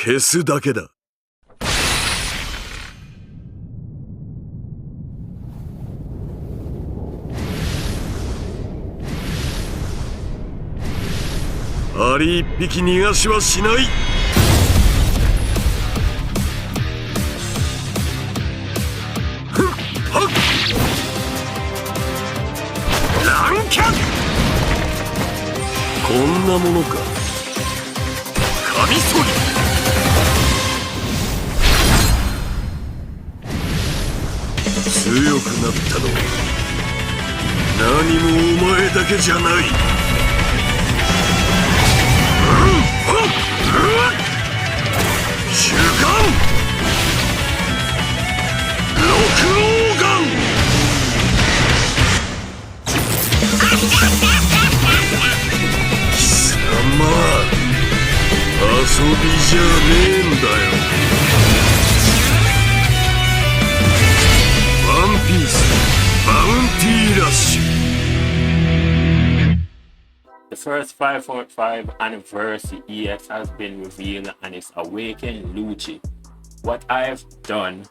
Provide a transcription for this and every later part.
消すだけだ。アリ一匹逃がしはしない。乱脚。こんなものか。カミソリ。強くなったのは何もお前だけじゃない。主眼六王眼。貴様遊びじゃねえんだよ。ワンピースバウンティーラッシュ。The first 5.5 anniversary EX has been revealed and it's Awaken Lucci. What I've done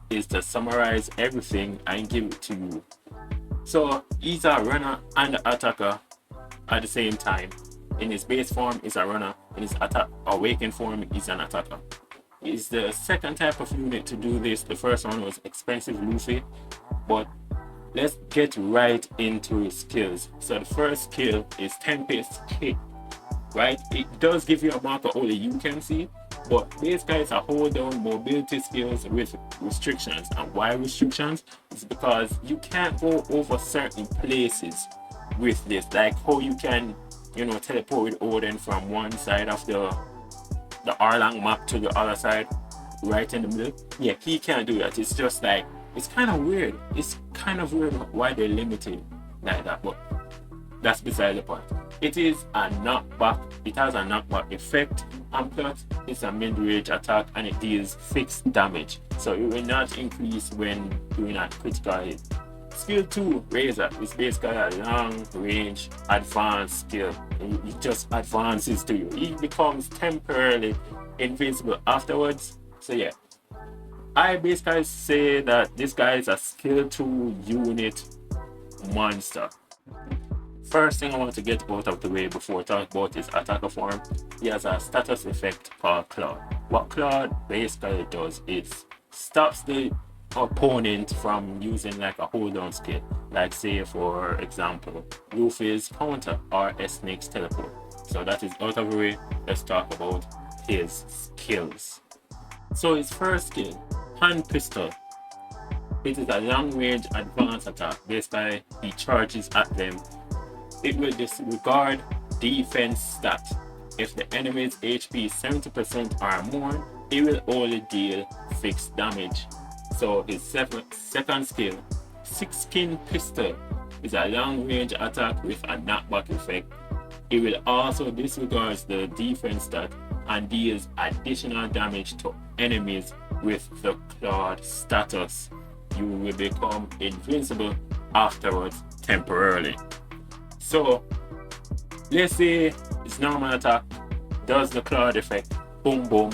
is to summarize everything and give it to you. So he's a runner and an attacker at the same time. In his base form, he's a runner. In his Awaken form, he's an attacker. He's the second type of unit to do this. The first one was Expensive Luffy, but let's get right into his skills. So the first skill is Tempest Kick, right? It does give you a marker only you can see, but this guy is a hold down mobility skills with restrictions. And why restrictions? It's because you can't go over certain places with this, like how you can, teleport with Odin from one side of the Arlang map to the other side, right in the middle. Yeah, he can't do that. It's just like, it's kind of weird. It's kind of weird why they're limited like that, but that's beside the point. It is a knockback. It has a knockback effect, and plus it's a mid-range attack and it deals fixed damage, so it will not increase when doing a critical hit. Skill 2, Razor, is basically a long-range advanced skill. It just advances to you. It becomes temporarily invincible afterwards. So yeah, I basically say that this guy is a skill 2 unit monster. First thing I want to get out of the way before I talk about his attacker form, he has a status effect called Claude. What Claude basically does is stops the opponent from using like a hold down skill, like say for example Luffy's counter or S-Snake's teleport. So that is out of the way. Let's talk about his skills. So his first skill, Hand Pistol. It is a long range advanced attack. Basically he charges at them. It will disregard defense stat. If the enemy's HP is 70% or more, it will only deal fixed damage. So his second skill, Six-Skin Pistol, is a long range attack with a knockback effect. It will also disregard the defense stat and deals additional damage to enemies with the Claude status. You will become invincible afterwards temporarily. So let's say it's normal attack, does the Claude effect, boom boom,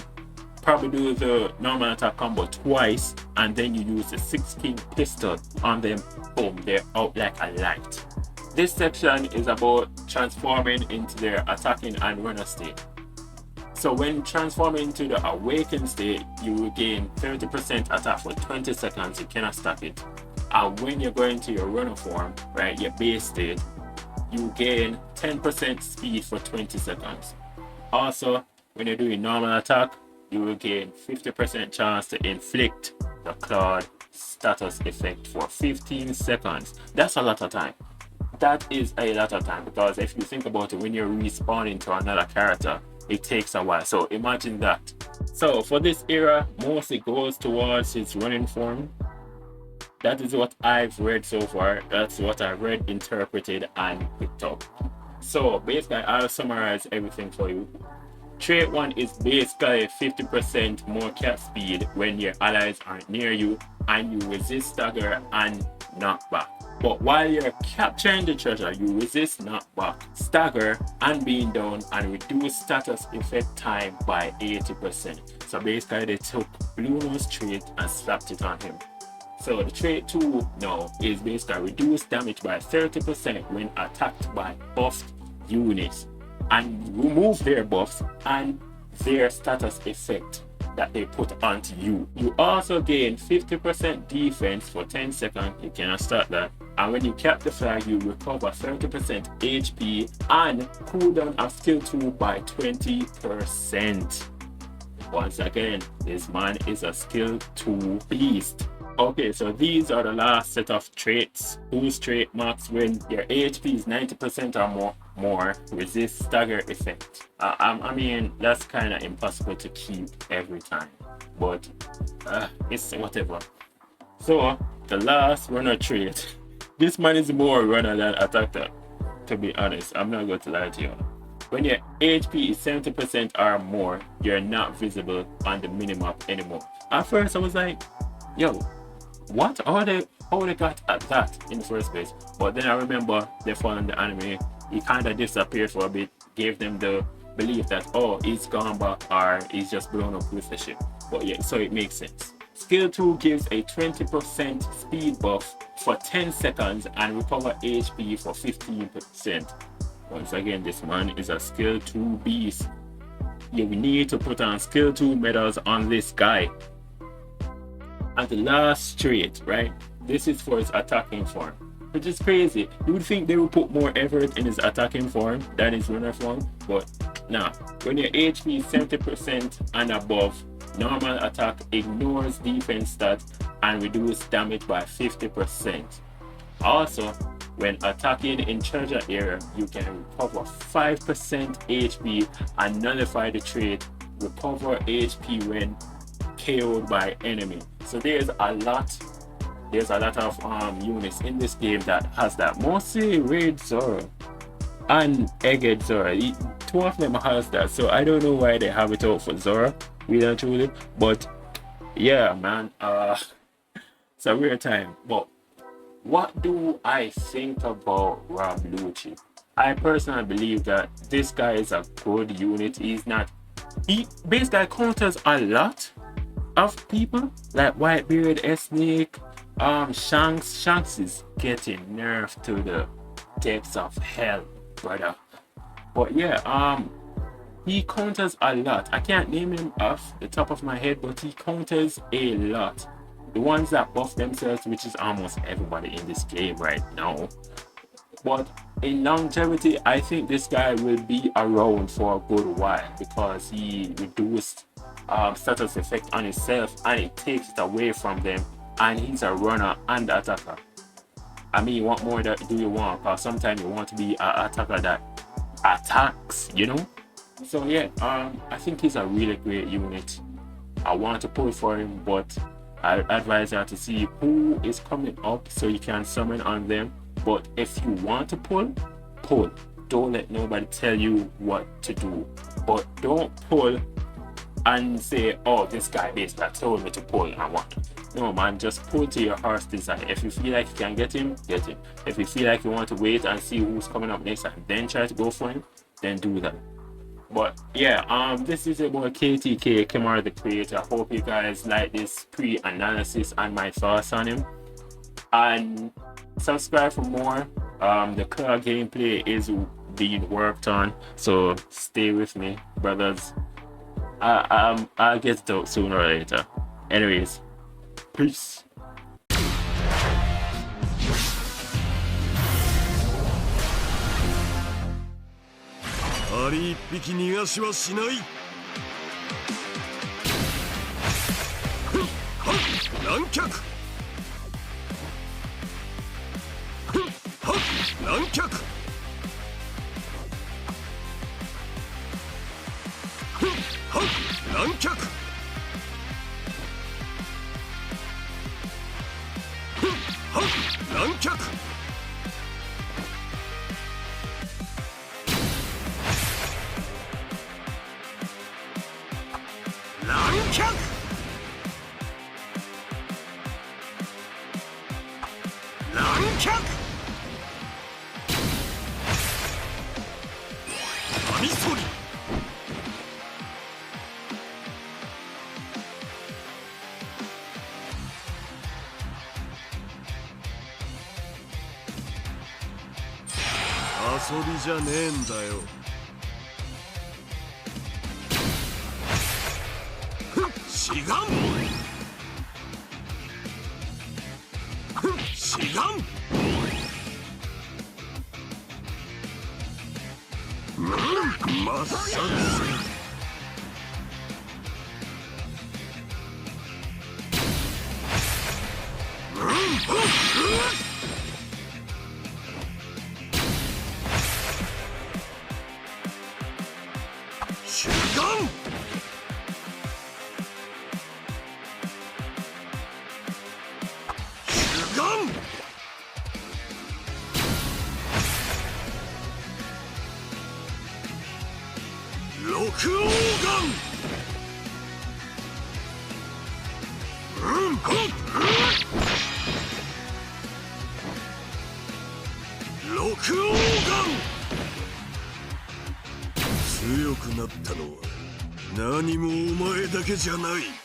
probably do the normal attack combo twice, and then you use the Six-Skin Pistol on them, boom, they're out like a light. This section is about transforming into their attacking and runner state. So when transforming into the awakened state, you will gain 30% attack for 20 seconds, you cannot stop it. And when you're going to your runner form, right, your base state, you gain 10% speed for 20 seconds. Also, when you're doing normal attack, you will gain 50% chance to inflict the Claude status effect for 15 seconds. That's a lot of time. That is a lot of time, because if you think about it, when you're respawning to another character, it takes a while. So imagine that. So for this era, mostly goes towards his running form. That is what I've read so far. That's what I read, interpreted, and picked up. So basically, I'll summarize everything for you. Trait 1 is basically 50% more cap speed when your allies aren't near you, and you resist stagger and knockback. But while you're capturing the treasure, you resist knockback, stagger, and being down, and reduce status effect time by 80%. So basically they took Blue Nose trait and slapped it on him. So the trait 2 now is basically reduce damage by 30% when attacked by buffed units, and remove their buffs and their status effect that they put onto you. You also gain 50% defense for 10 seconds. You cannot start that. And when you cap the flag, you recover 30% HP and cooldown of skill 2 by 20%. Once again, this man is a skill 2 beast. Okay, so these are the last set of traits. Boost trait marks when your HP is 90% or more, resist stagger effect. I mean, that's kind of impossible to keep every time, but it's whatever. So the last runner trait, this man is more runner than attacker, to be honest. I'm not going to lie to you. When your HP is 70% or more, you're not visible on the minimap anymore. At first I was like, yo, what are they, how they got at that in the first place? But then I remember they found the anime, he kind of disappeared for a bit, gave them the belief that, oh, he's gone back or he's just blown up with the ship. But yeah, so it makes sense. Skill 2 gives a 20% speed buff for 10 seconds and recover HP for 15%. Once again, this man is a skill 2 beast. You need to put on skill 2 medals on this guy. And the last trait, right? This is for his attacking form, which is crazy. You would think they would put more effort in his attacking form than his runner form, but nah. When your HP is 70% and above, normal attack ignores defense stat and reduce damage by 50%. Also, when attacking in treasure area, you can recover 5% HP and nullify the trait, recover HP when KO'd by enemy. So there's a lot of units in this game that has that. Mostly Raid Zora and Egged Zora. Two of them has that, so I don't know why they have it out for Zora, really and truly. But yeah, man, it's a weird time. But what do I think about Rob Lucci? I personally believe that this guy is a good unit. He basically counters a lot of people like Whitebeard, Snake, Shanks. Shanks is getting nerfed to the depths of hell, brother. But yeah, he counters a lot. I can't name him off the top of my head, but he counters a lot. The ones that buff themselves, which is almost everybody in this game right now. But in longevity, I think this guy will be around for a good while because he reduced status effect on himself and it takes it away from them, and he's a runner and attacker. I mean, what more do you want? Because sometimes you want to be an attacker that attacks, you know? So yeah, I think he's a really great unit. I want to pull for him, but I advise you to see who is coming up so you can summon on them. But if you want to pull. Don't let nobody tell you what to do. But don't pull and say, oh, this guy basically told me to pull and what. No, man, just pull to your heart's desire. If you feel like you can get him, get him. If you feel like you want to wait and see who's coming up next and then try to go for him, then do that. But yeah, this is about KTK, Kemar the Creator. I hope you guys like this pre-analysis and my thoughts on him. And subscribe for more. The cloud gameplay is being worked on, so stay with me, brothers. I'll get it out sooner or later. Anyways, peace. アリ一匹逃がしはしない。乱脚。乱脚。乱脚。乱脚。乱脚。乱脚カミソリ遊びじゃねえんだよ。しがんしがんまっさら主眼主眼六王眼六王眼強くなったのは何もお前だけじゃない。